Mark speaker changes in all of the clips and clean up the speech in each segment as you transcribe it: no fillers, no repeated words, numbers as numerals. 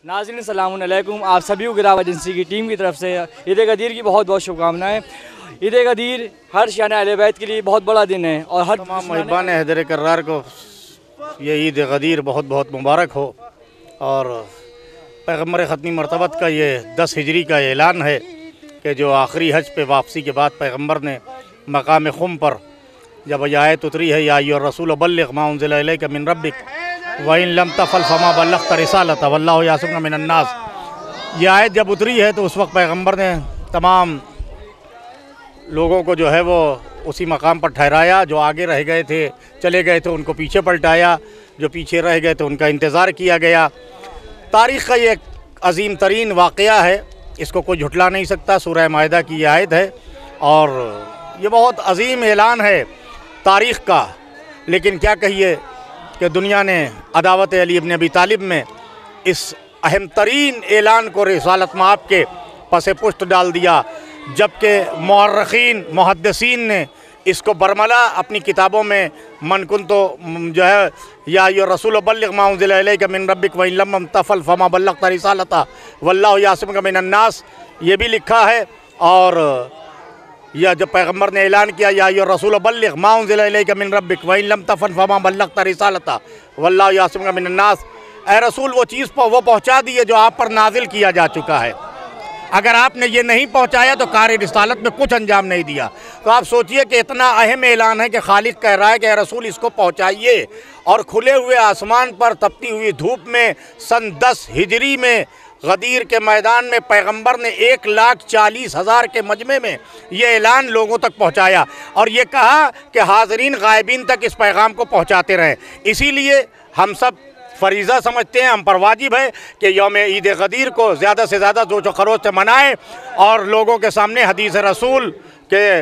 Speaker 1: ناظرین السلام علیکم، آپ سبھی کو گراو ایجنسی کی ٹیم کی طرف سے عید غدیر کی بہت بہت شبکامنائیں۔ عید غدیر ہر شان اہل بیت کے لیے بہت بڑا دن ہے اور ہر
Speaker 2: تمام محبان حیدر کرار کو یہ عید غدیر بہت بہت مبارک ہو۔ اور پیغمبر ختمی مرتبت کا یہ 10 ہجری کا اعلان ہے کہ جو آخری حج پہ واپسی کے بعد پیغمبر نے مقام خم پر جب یہ آیت اتری ہے یا ایھا الرسول بلغ ما انزل الیک من ربک وَإِن لَمْ تَفْعَلْ فَمَا بَلَّغْتَ رِسَالَتَهُ وَاللَّهُ يَعْصِمُكَ مِنَ النَّاسِ، یہ آیت جب اتری ہے تو اس وقت پیغمبر نے تمام لوگوں کو جو ہے وہ اسی مقام پر ٹھہرایا، جو آگے رہ گئے تھے چلے گئے تھے ان کو پیچھے پلٹایا، جو پیچھے رہ گئے تھے ان کا انتظار کیا گیا۔ تاریخ کا یہ ایک عظیم ترین واقعہ ہے، اس کو کوئی جھٹلا نہیں سکتا۔ سورہ مائدہ کی یہ آیت ہے اور یہ بہت عظیم اعلان ہے تاریخ کا، لیکن کیا کہیے کہ دنیا نے عداوت علی ابن ابی طالب میں اس اہم ترین اعلان کو رسالت مآب کے پس پشت ڈال دیا، جبکہ مورخین محدثین نے اس کو برملا اپنی کتابوں میں من کنتو جو ہے یا ایھا الرسول بلغ ما انزل الیک من ربک وان لم تفعل فما بلغت رسالتہ واللہ یعصمک من الناس یہ بھی لکھا ہے۔ اور یا جب پیغمبر نے اعلان کیا یا ایھا الرسول بلغ ما انزل الیک من ربک وان لم تفعل فما بلغت رسالتہ واللہ یعصمک من الناس، اے رسول وہ چیز وہ پہنچا دیے جو آپ پر نازل کیا جا چکا ہے، اگر آپ نے یہ نہیں پہنچایا تو کار رسالت میں کچھ انجام نہیں دیا۔ تو آپ سوچئے کہ اتنا اہم اعلان ہے کہ خالق کہہ رہا ہے کہ اے رسول اس کو پہنچائیے، اور کھلے ہوئے آسمان پر تپتی ہوئی دھوپ میں سن 10 ہجری میں غدیر کے میدان میں پیغمبر نے 1,40,000 کے مجمع میں یہ اعلان لوگوں تک پہنچایا، اور یہ کہا کہ حاضرین غائبین تک اس پیغام کو پہنچاتے رہیں۔ اسی لیے ہم سب فریضہ سمجھتے ہیں، ہم پر واجب ہے کہ یوم عید غدیر کو زیادہ سے زیادہ جوش و خروش سے منائیں، اور لوگوں کے سامنے حدیث رسول کہ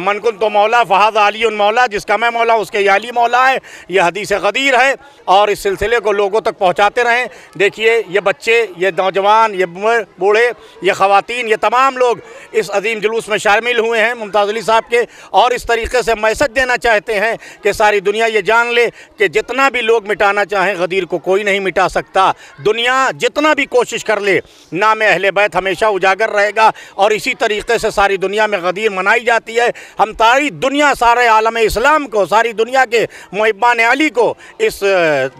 Speaker 2: من کنت مولا فہذا علی مولا، جس کا میں مولا اس کے یہ علی مولا ہے، یہ حدیث غدیر ہے، اور اس سلسلے کو لوگوں تک پہنچاتے رہیں۔ دیکھیے یہ بچے، یہ نوجوان، یہ بوڑھے، یہ خواتین، یہ تمام لوگ اس عظیم جلوس میں شامل ہوئے ہیں ممتاز علی صاحب کے، اور اس طریقے سے میسج دینا چاہتے ہیں کہ ساری دنیا یہ جان لے کہ جتنا بھی لوگ مٹانا چاہیں غدیر کو کوئی نہیں مٹا سکتا۔ دنیا جتنا بھی کوشش کر لے، نام اہل بیت ہمیشہ اجاگر رہے گا، اور اسی طریقے سے ساری دنیا میں غدیر منائی جاتی ہے۔ ہم ساری دنیا، سارے عالم اسلام کو، ساری دنیا کے محبان علی کو اس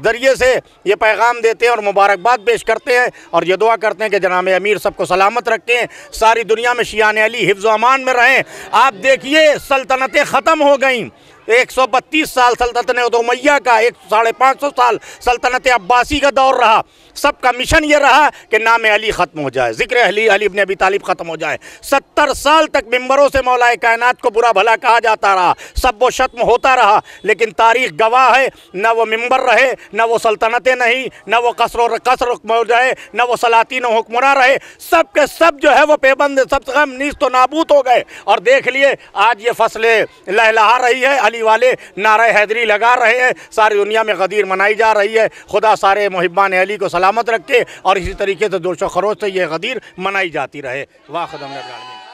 Speaker 2: ذریعے سے یہ پیغام دیتے ہیں اور مبارکباد پیش کرتے ہیں، اور یہ دعا کرتے ہیں کہ جناب امیر سب کو سلامت رکھیں، ساری دنیا میں شیعان علی حفظ و امان میں رہیں۔ آپ دیکھیے سلطنتیں ختم ہو گئیں، 132 سال سلطنت امیہ کا، 550 سال سلطنت عباسی کا دور رہا، سب کا مشن یہ رہا کہ نام علی ختم ہو جائے، ذکر علی ابن ابی طالب ختم ہو جائے۔ 70 سال تک ممبروں سے مولا کائنات کو برا بھلا کہا جاتا رہا، سب و شتم ہوتا رہا، لیکن تاریخ گواہ ہے نہ وہ ممبر رہے، نہ وہ سلطنتیں نہیں، نہ وہ قصر ہو جائے، نہ وہ سلاطین و حکمراں رہے، سب کے سب جو ہے وہ پیبند سب سے نیست و نابود ہو گئے۔ اور دیکھ لیے آج یہ فصل لہلہا رہی ہے، علی والے نعرہ حیدری لگا رہے ہیں، ساری دنیا میں غدیر منائی جا رہی ہے۔ خدا سارے محبان علی کو سلامت رکھے، اور اسی طریقے سے جوش و خروش سے یہ غدیر منائی جاتی رہے۔ واہ خدا رب العالمین۔